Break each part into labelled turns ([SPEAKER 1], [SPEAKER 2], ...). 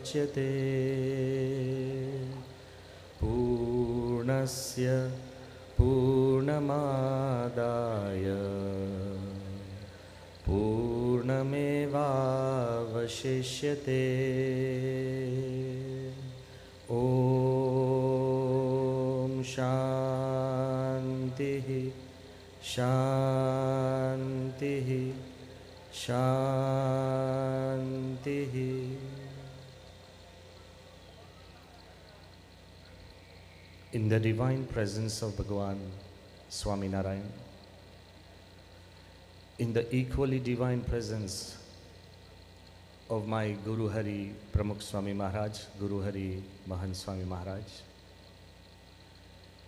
[SPEAKER 1] मुदच्यते पूर्णस्य पूर्णमादाय पूर्णमेवावशिष्यते। ॐ शान्तिः शान्तिः शान्तिः। In the divine presence of Bhagavan Swami Narayan, in the equally divine presence of my Guru Hari Pramukh Swami Maharaj, Guru Hari Mahan Swami Maharaj,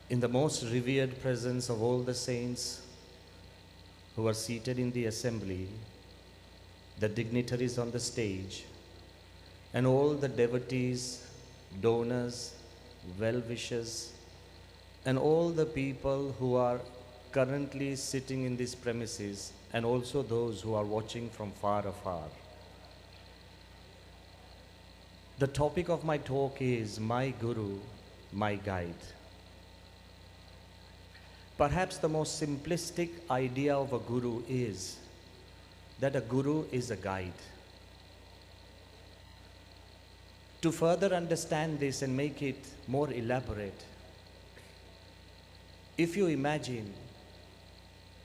[SPEAKER 1] in the most revered presence of all the saints who are seated in the assembly, the dignitaries on the stage, and all the devotees, donors, well-wishers, and all the people who are currently sitting in these premises, and also those who are watching from far afar. The topic of my talk is My Guru, My Guide. Perhaps the most simplistic idea of a guru is that a guru is a guide. To further understand this and make it more elaborate, if you imagine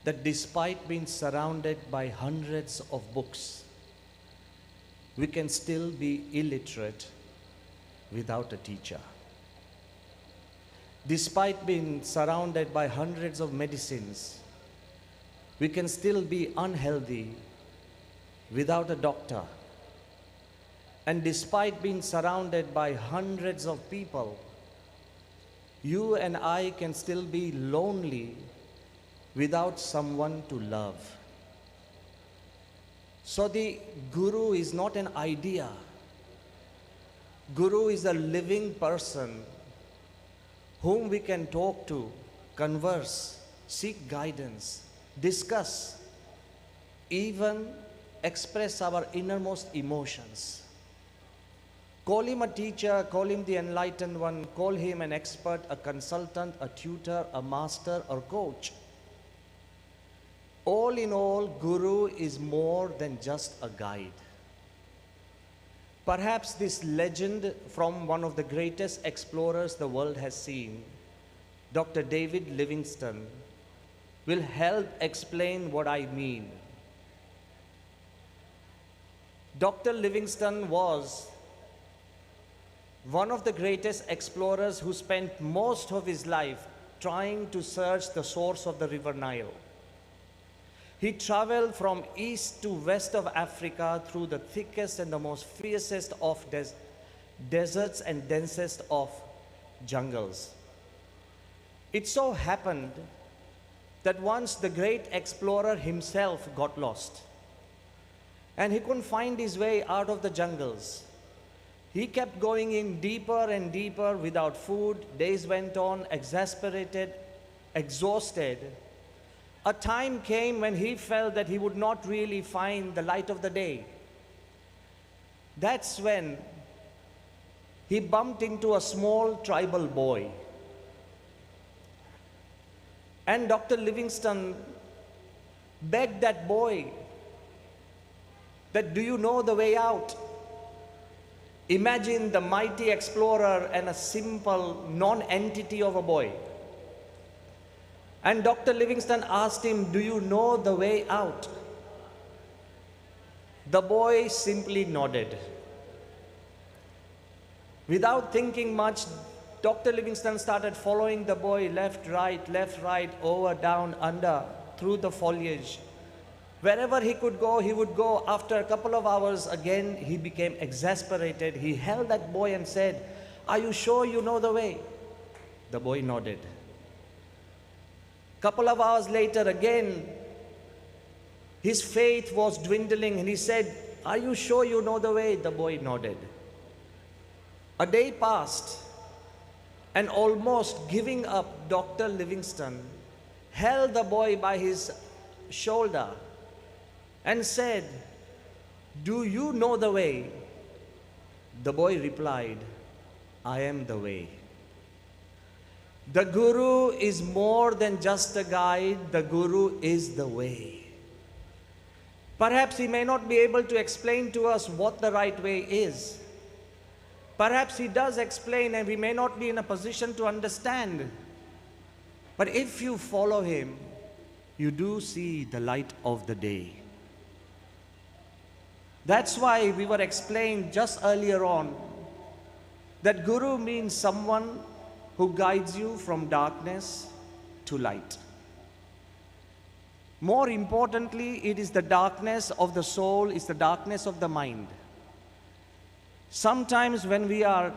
[SPEAKER 1] that despite being surrounded by hundreds of books, we can still be illiterate without a teacher. Despite being surrounded by hundreds of medicines, we can still be unhealthy without a doctor. And despite being surrounded by hundreds of people, you and I can still be lonely without someone to love. So the Guru is not an idea. Guru is a living person whom we can talk to, converse, seek guidance, discuss, even express our innermost emotions. Call him a teacher, call him the enlightened one, call him an expert, a consultant, a tutor, a master, or coach. All in all, Guru is more than just a guide. Perhaps this legend from one of the greatest explorers the world has seen, Dr. David Livingstone, will help explain what I mean. Dr. Livingstone was one of the greatest explorers who spent most of his life trying to search the source of the river Nile. He traveled from east to west of Africa through the thickest and the most fiercest of deserts and densest of jungles. It so happened that once the great explorer himself got lost and he couldn't find his way out of the jungles. He kept going in deeper and deeper without food. Days went on, exasperated, exhausted. A time came when he felt that he would not really find the light of the day. That's when he bumped into a small tribal boy. And Dr. Livingstone begged that boy that, do you know the way out? Imagine the mighty explorer and a simple non-entity of a boy. And Dr. Livingstone asked him, do you know the way out? The boy simply nodded. Without thinking much, Dr. Livingstone started following the boy left, right, over, down, under, through the foliage. Wherever he could go, he would go. After a couple of hours, again, he became exasperated. He held that boy and said, are you sure you know the way? The boy nodded. Couple of hours later, again, his faith was dwindling and he said, are you sure you know the way? The boy nodded. A day passed, and almost giving up, Dr. Livingstone held the boy by his shoulder and said, do you know the way? The boy replied, I am the way. The Guru is more than just a guide, the Guru is the way. Perhaps he may not be able to explain to us what the right way is. Perhaps he does explain and we may not be in a position to understand. But if you follow him, you do see the light of the day. That's why we were explained just earlier on that Guru means someone who guides you from darkness to light. More importantly, it is the darkness of the soul, it's the darkness of the mind. Sometimes when we are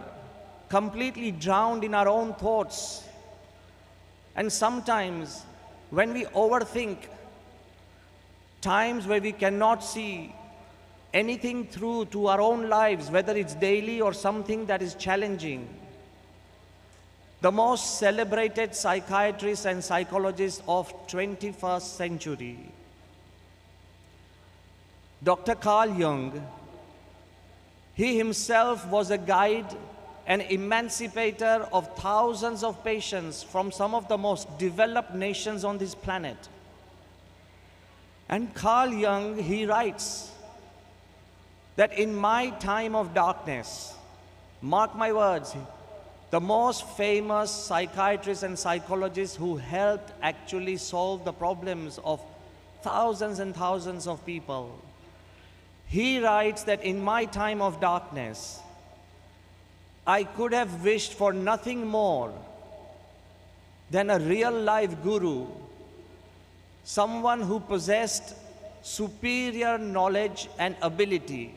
[SPEAKER 1] completely drowned in our own thoughts, and sometimes when we overthink, times where we cannot see anything through to our own lives, whether it's daily or something that is challenging, the most celebrated psychiatrist and psychologist of 21st century, Dr. Carl Jung, he himself was a guide and emancipator of thousands of patients from some of the most developed nations on this planet. And Carl Jung, he writes that in my time of darkness, mark my words, the most famous psychiatrists and psychologists who helped actually solve the problems of thousands and thousands of people, he writes that in my time of darkness, I could have wished for nothing more than a real-life guru, someone who possessed superior knowledge and ability,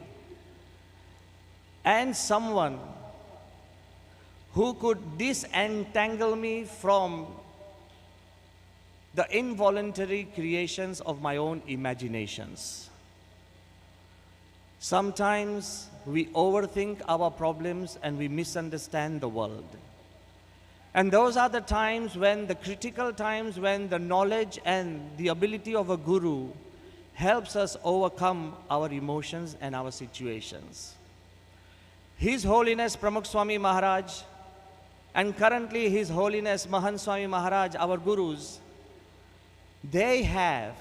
[SPEAKER 1] and someone who could disentangle me from the involuntary creations of my own imaginations. Sometimes we overthink our problems and we misunderstand the world. And those are the times when, the critical times when the knowledge and the ability of a guru helps us overcome our emotions and our situations. His Holiness Pramukh Swami Maharaj and currently His Holiness Mahan Swami Maharaj, our gurus, they have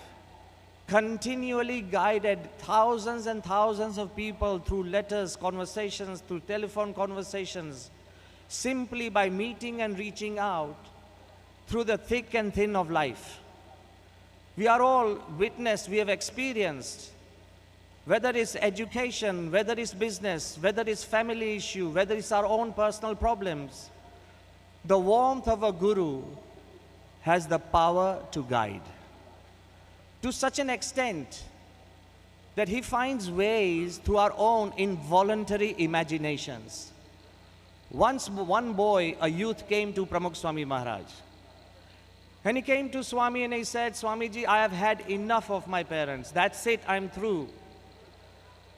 [SPEAKER 1] continually guided thousands and thousands of people through letters, conversations, through telephone conversations, simply by meeting and reaching out through the thick and thin of life. We are all witnessed, we have experienced, whether it's education, whether it's business, whether it's family issue, whether it's our own personal problems, the warmth of a guru has the power to guide. To such an extent that he finds ways through our own involuntary imaginations. Once one boy, a youth, came to Pramukh Swami Maharaj. And he came to Swami and he said, Swamiji, I have had enough of my parents. That's it, I'm through.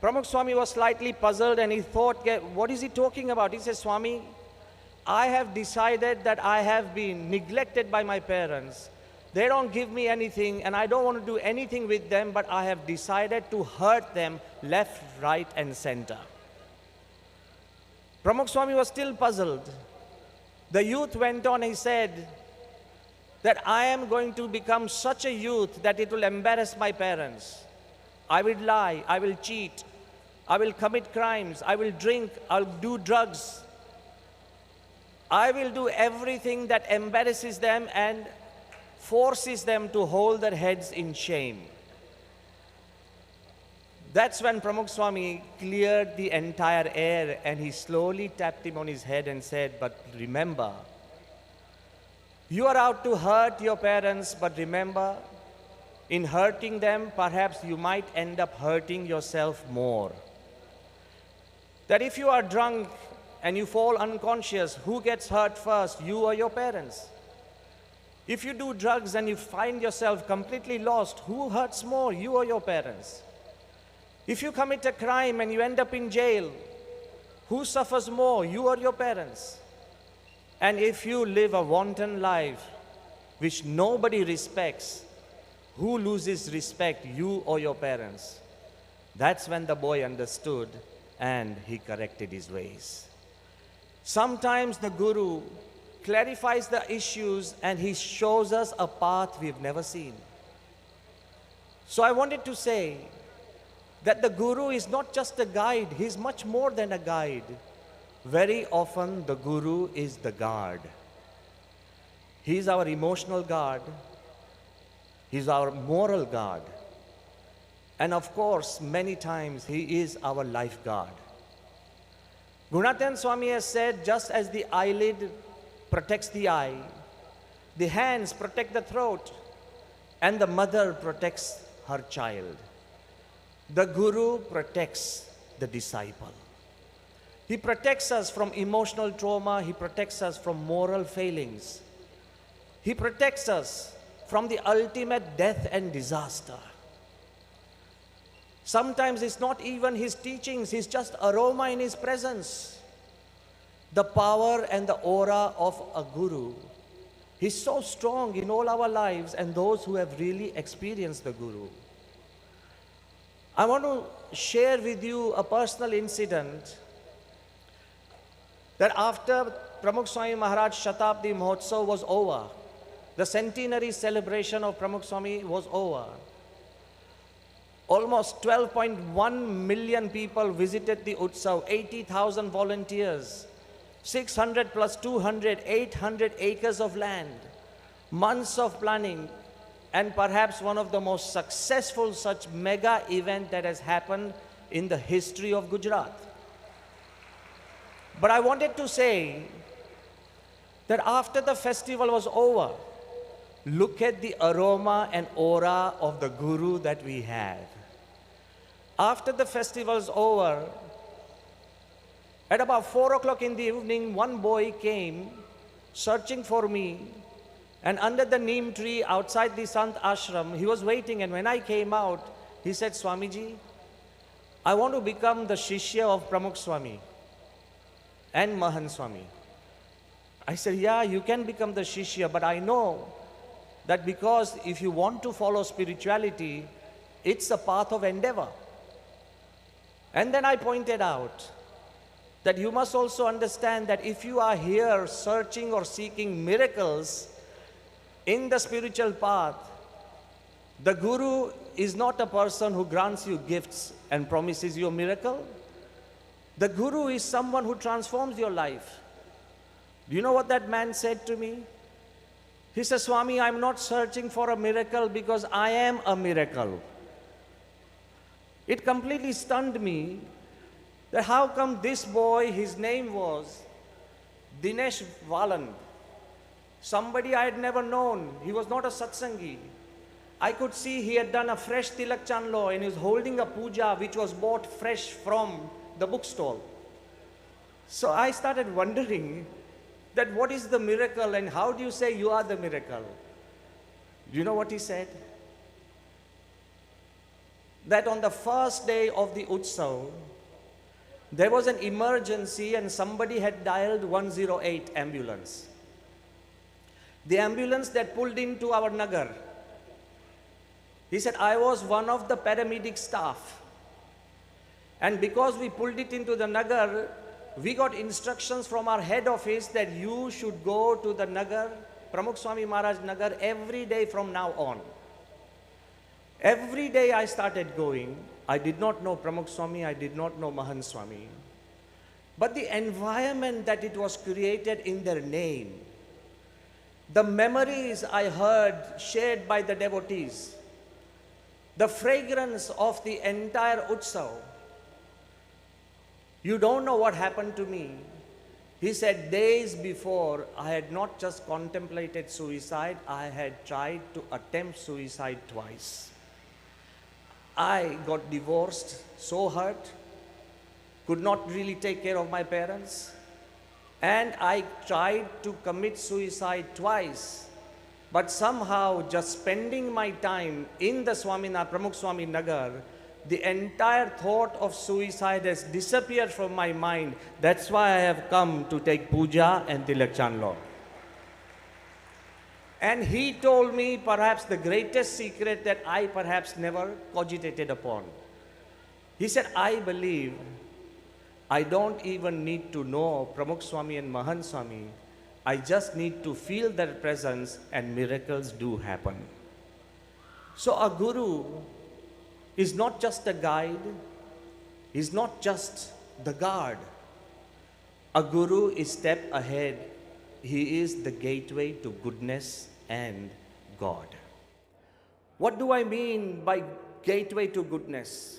[SPEAKER 1] Pramukh Swami was slightly puzzled and he thought, what is he talking about? He says, Swami, I have decided that I have been neglected by my parents. They don't give me anything and I don't want to do anything with them, but I have decided to hurt them left, right and center. Pramukh Swami was still puzzled. The youth went on, he said that I am going to become such a youth that it will embarrass my parents. I will lie, I will cheat, I will commit crimes, I will drink, I'll do drugs. I will do everything that embarrasses them and forces them to hold their heads in shame. That's when Pramukh Swami cleared the entire air and he slowly tapped him on his head and said, but remember, you are out to hurt your parents, but remember, in hurting them, perhaps you might end up hurting yourself more. That if you are drunk and you fall unconscious, who gets hurt first, you or your parents? If you do drugs and you find yourself completely lost, who hurts more, you or your parents? If you commit a crime and you end up in jail, who suffers more, you or your parents? And if you live a wanton life which nobody respects, who loses respect, you or your parents? That's when the boy understood and he corrected his ways. Sometimes the Guru clarifies the issues and he shows us a path we've never seen. So I wanted to say that the Guru is not just a guide, he's much more than a guide. Very often the Guru is the guard. He's our emotional guard, he's our moral guard, and of course many times he is our lifeguard. Gunatan Swami has said, just as the eyelid protects the eye, the hands protect the throat, and the mother protects her child, the Guru protects the disciple. He protects us from emotional trauma, he protects us from moral failings. He protects us from the ultimate death and disaster. Sometimes it's not even his teachings, it's just aroma in his presence. The power and the aura of a Guru is so strong in all our lives and those who have really experienced the Guru. I want to share with you a personal incident that after Pramukh Swami Maharaj Shatabdi Mahotsav was over, the centenary celebration of Pramukh Swami was over, almost 12.1 million people visited the Utsav, 80,000 volunteers, 600 plus 200, 800 acres of land, months of planning, and perhaps one of the most successful such mega event that has happened in the history of Gujarat. But I wanted to say that after the festival was over, look at the aroma and aura of the Guru that we have. After the festival is over, at about 4 o'clock in the evening, one boy came searching for me, and under the neem tree outside the Sant Ashram, he was waiting, and when I came out, he said, Swamiji, I want to become the Shishya of Pramukh Swami and Mahan Swami. I said, yeah, you can become the Shishya, but I know that because if you want to follow spirituality, it's a path of endeavor. And then I pointed out that you must also understand that if you are here searching or seeking miracles in the spiritual path, the Guru is not a person who grants you gifts and promises you a miracle. The Guru is someone who transforms your life. Do you know what that man said to me? He says, Swami, I'm not searching for a miracle because I am a miracle. It completely stunned me that how come this boy, his name was Dinesh Valan, somebody I had never known. He was not a satsangi. I could see he had done a fresh tilak chanlo and he was holding a puja which was bought fresh from the bookstall. So I started wondering that what is the miracle and how do you say you are the miracle? Do you know what he said? That on the first day of the Utsav, there was an emergency and somebody had dialed 108 ambulance. The ambulance that pulled into our Nagar. He said, I was one of the paramedic staff. And because we pulled it into the Nagar, we got instructions from our head office that you should go to the Nagar, Pramukh Swami Maharaj Nagar, every day from now on. Every day I started going. I did not know Pramukh Swami, I did not know Mahan Swami. But the environment that it was created in their name, the memories I heard shared by the devotees, the fragrance of the entire Utsav. You don't know what happened to me. He said, days before, I had not just contemplated suicide, I had tried to attempt suicide twice. I got divorced, so hurt, could not really take care of my parents, and I tried to commit suicide twice. But somehow, just spending my time in the Pramukh Swami Nagar, the entire thought of suicide has disappeared from my mind. That's why I have come to take puja and tilak chanlo. And he told me perhaps the greatest secret that I perhaps never cogitated upon. He said, I believe I don't even need to know Pramukh Swami and Mahan Swami. I just need to feel their presence and miracles do happen. So a guru is not just a guide, is not just the guard. A guru is step ahead. He is the gateway to goodness and God. What do I mean by gateway to goodness?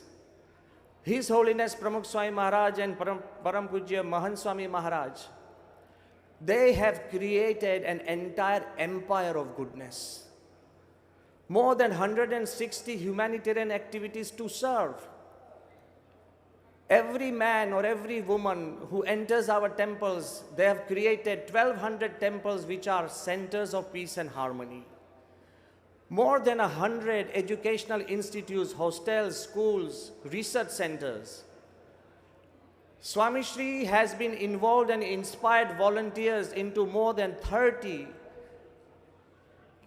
[SPEAKER 1] His Holiness Pramukh Swami Maharaj and Param Pujya Mahan Swami Maharaj, they have created an entire empire of goodness. More than 160 humanitarian activities to serve. Every man or every woman who enters our temples, they have created 1200 temples which are centers of peace and harmony. More than 100 educational institutes, hostels, schools, research centers. Swami Shree has been involved and inspired volunteers into more than 30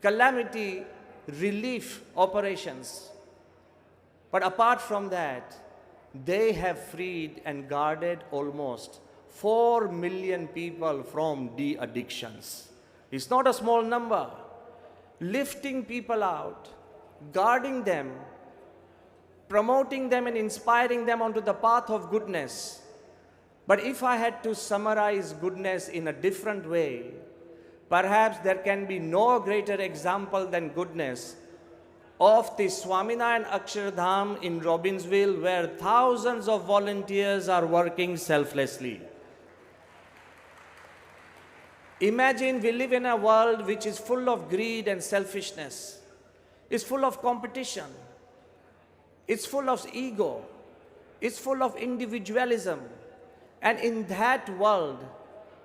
[SPEAKER 1] calamity relief operations. But apart from that, they have freed and guarded almost 4 million people from de-addictions. It's not a small number. Lifting people out, guarding them, promoting them and inspiring them onto the path of goodness. But if I had to summarize goodness in a different way, perhaps there can be no greater example than goodness of the Swaminarayan Akshardham in Robbinsville, where thousands of volunteers are working selflessly. Imagine we live in a world which is full of greed and selfishness. It's full of competition. It's full of ego. It's full of individualism. And in that world,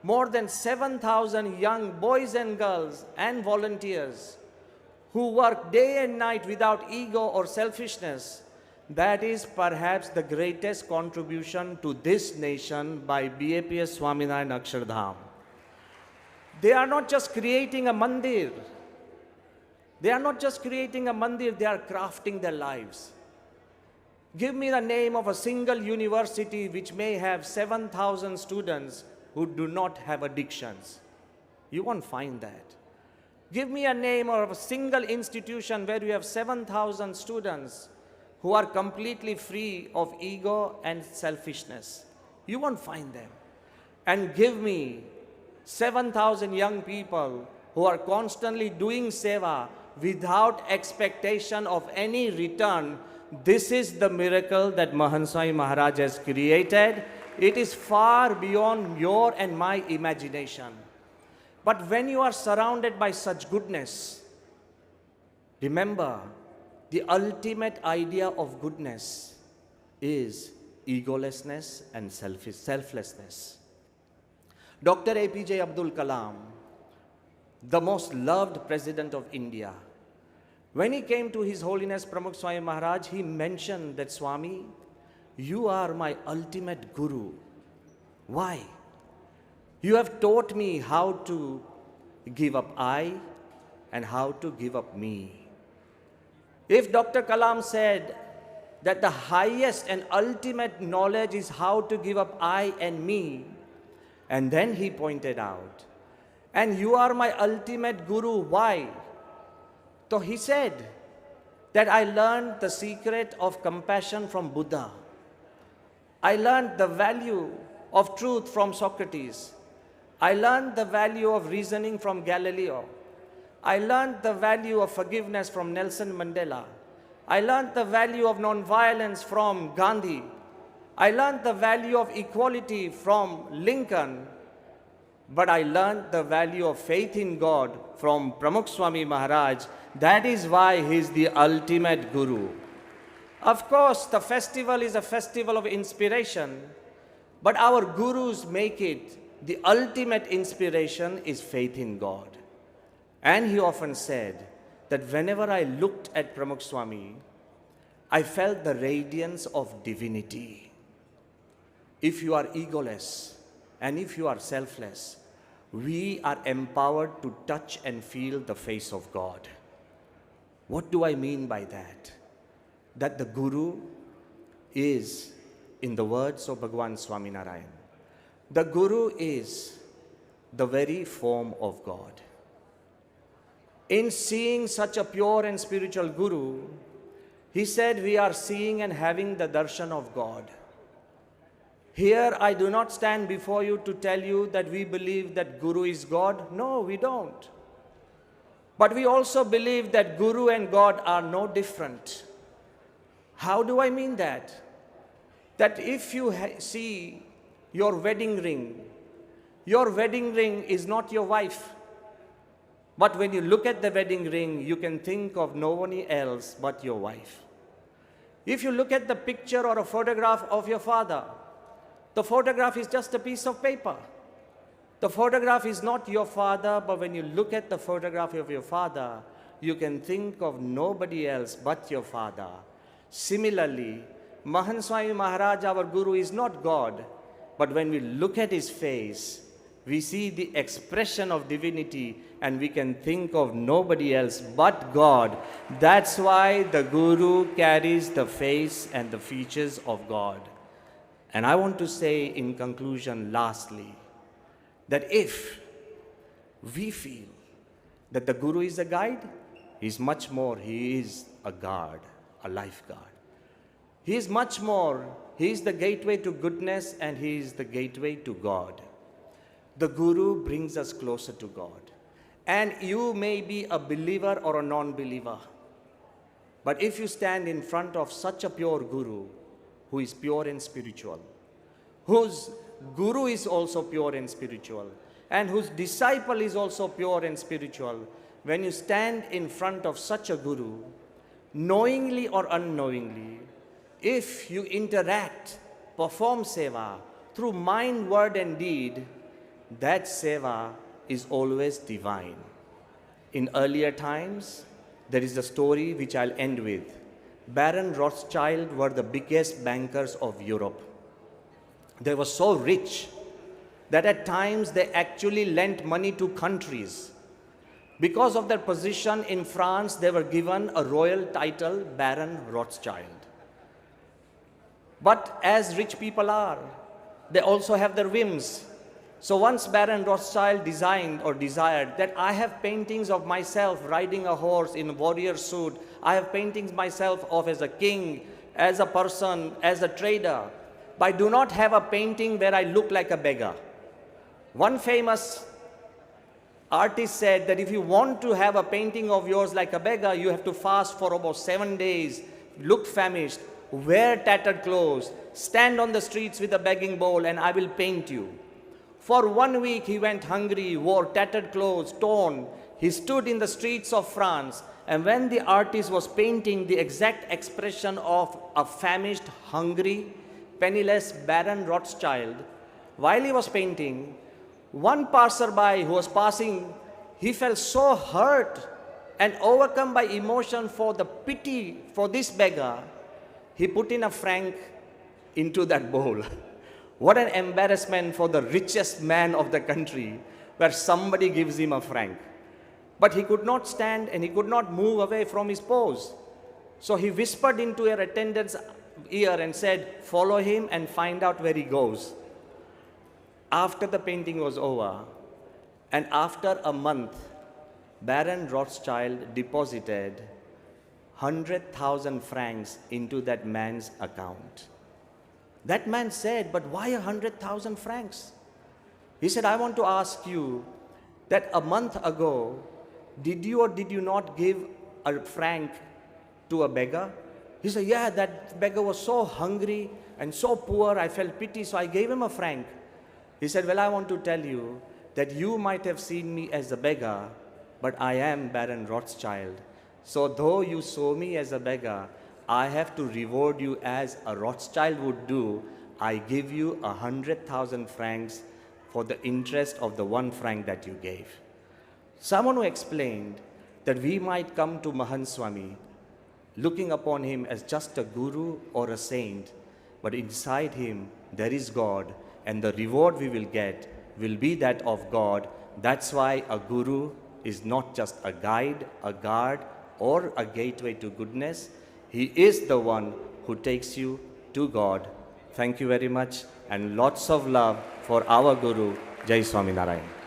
[SPEAKER 1] more than 7,000 young boys and girls and volunteers who work day and night without ego or selfishness, that is perhaps the greatest contribution to this nation by BAPS Swaminarayan Akshardham. They are not just creating a mandir. They are not just creating a mandir, they are crafting their lives. Give me the name of a single university which may have 7,000 students who do not have addictions. You won't find that. Give me a name of a single institution where you have 7,000 students who are completely free of ego and selfishness. You won't find them. And give me 7,000 young people who are constantly doing seva without expectation of any return. This is the miracle that Mahan Swami Maharaj has created. It is far beyond your and my imagination. But when you are surrounded by such goodness, remember, the ultimate idea of goodness is egolessness and selflessness. Dr. APJ Abdul Kalam, the most loved president of India, when he came to His Holiness Pramukh Swami Maharaj, he mentioned that, Swami, you are my ultimate guru. Why? You have taught me how to give up I and how to give up me. If Dr. Kalam said that the highest and ultimate knowledge is how to give up I and me, and then he pointed out, and you are my ultimate guru, why? So he said that I learned the secret of compassion from Buddha. I learned the value of truth from Socrates. I learned the value of reasoning from Galileo. I learned the value of forgiveness from Nelson Mandela. I learned the value of non-violence from Gandhi. I learned the value of equality from Lincoln. But I learned the value of faith in God from Pramukh Swami Maharaj. That is why he is the ultimate guru. Of course, the festival is a festival of inspiration, but our gurus make it the ultimate inspiration is faith in God. And he often said that whenever I looked at Pramukh Swami, I felt the radiance of divinity. If you are egoless and if you are selfless, we are empowered to touch and feel the face of God. What do I mean by that? That the guru is in the words of Bhagwan Swaminarayan, the Guru is the very form of God. In seeing such a pure and spiritual Guru, he said we are seeing and having the darshan of God. Here I do not stand before you to tell you that we believe that Guru is God. No, we don't. But we also believe that Guru and God are no different. How do I mean that? That if you see your wedding ring is not your wife. But when you look at the wedding ring, you can think of no one else but your wife. If you look at the picture or a photograph of your father, the photograph is just a piece of paper. The photograph is not your father, but when you look at the photograph of your father, you can think of nobody else but your father. Similarly, Mahan Swami Maharaj, our Guru, is not God, but when we look at his face, we see the expression of divinity and we can think of nobody else but God. That's why the Guru carries the face and the features of God. And I want to say in conclusion, lastly, that if we feel that the Guru is a guide, he is much more, he is a guard, a lifeguard. He is much more, he is the gateway to goodness and he is the gateway to God. The Guru brings us closer to God. And you may be a believer or a non-believer. But if you stand in front of such a pure Guru, who is pure and spiritual, whose Guru is also pure and spiritual, and whose disciple is also pure and spiritual, when you stand in front of such a Guru, knowingly or unknowingly, if you interact, perform seva through mind, word and deed, that seva is always divine. In earlier times, there is a story which I'll end with. Baron Rothschild were the biggest bankers of Europe. They were so rich that at times they actually lent money to countries. Because of their position in France, they were given a royal title, Baron Rothschild. But as rich people are, they also have their whims. So once Baron Rothschild desired that I have paintings of myself riding a horse in a warrior suit. I have paintings myself of as a king, as a person, as a trader. But I do not have a painting where I look like a beggar. One famous artist said that if you want to have a painting of yours like a beggar, you have to fast for about 7 days, look famished, wear tattered clothes, stand on the streets with a begging bowl, and I will paint you. For 1 week he went hungry, wore tattered clothes, torn. He stood in the streets of France, and when the artist was painting the exact expression of a famished, hungry, penniless Baron Rothschild, while he was painting, one passerby who was passing, he felt so hurt and overcome by emotion for the pity for this beggar, he put in a franc into that bowl. What an embarrassment for the richest man of the country, where somebody gives him a franc. But he could not stand and he could not move away from his pose. So he whispered into her attendant's ear and said, "Follow him and find out where he goes." After the painting was over, and after a month, Baron Rothschild deposited 100,000 francs into that man's account. That man said, "But why 100,000 francs? He said, "I want to ask you that a month ago, did you or did you not give a franc to a beggar?" He said, "Yeah, that beggar was so hungry and so poor, I felt pity, so I gave him a franc." He said, "Well, I want to tell you that you might have seen me as a beggar, but I am Baron Rothschild. So though you saw me as a beggar, I have to reward you as a Rothschild would do. I give you 100,000 francs for the interest of the 1 franc that you gave." Someone who explained that we might come to Mahan Swami looking upon him as just a guru or a saint, but inside him there is God, and the reward we will get will be that of God. That's why a guru is not just a guide, a guard, or a gateway to goodness. He is the one who takes you to God. Thank you very much and lots of love for our Guru. Jai Swami Narayan.